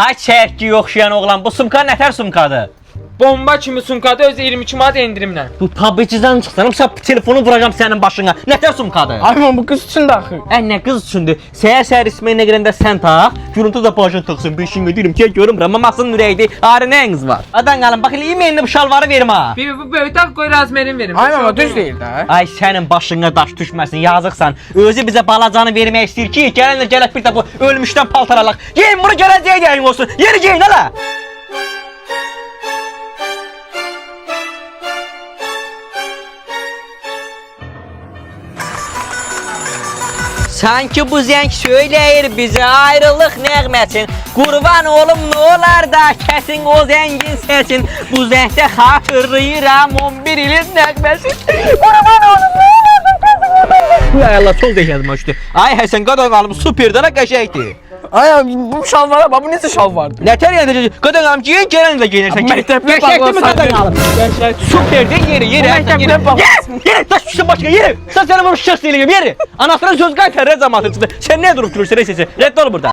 Ay çərki oxşayan oğlan, bu sumka nətər sumkadır? Bomba kimi sumkada öz 22 manat endirimlə. Bu PUBG-dən çıxsanım, sən telefonu vuracam sənin başına. Nətər sumkadır? Ayman bu qız üçün də axı. Nə qız üçündür? Səhər isməyinə girəndə sən tax, gürüntü də başın taxsın, beşinə deyirəm ki, görmürəm, mamasının ürəkdir, arı nəyiniz var? Adan qalın, bax, yemeğində bu şalvarı verim ha. Bu böyütək qoy razmerin verim. Ayman düz deyil də. Ay sənin başına daş düşməsin, yazıqsan. Özü bizə balacanı vermək istəyir ki, gələnlər gələk bir də bu ölmüşdən paltar alaq. Yeyin bunu gələcəyə deyin olsun, yeri geyin hala. Sanki bu zəng söyləyir bizə ayrılıq nəğməsin. Qurban olum nə olar da kəsin o zəngin səsin. Bu zəngdə xatırlayıram 11 ilin nəğməsin. Qurban olum nə olar da kəsin o zəngin. Ay Allah, sol deyək yazma üstü. Ay Həsən qadan qalım, superdən qəşəkdir. Ay bu şalvara bax bu necə şalvardır? Nətər yəni qadan qalım giyin, gələn də giyinirsən. Məktəbli Qəşəkdir mi qadan qalım? Superdir, yeri. Məktəbli bağlasın. Yeri, daş düşsün başqa, yeri. Sən sənə bunu şəxs eləyəm, yeri. Anasına söz qaytar, rəz zamanı çıxdı. Sən nə durub gülürsən, rəd ol burada.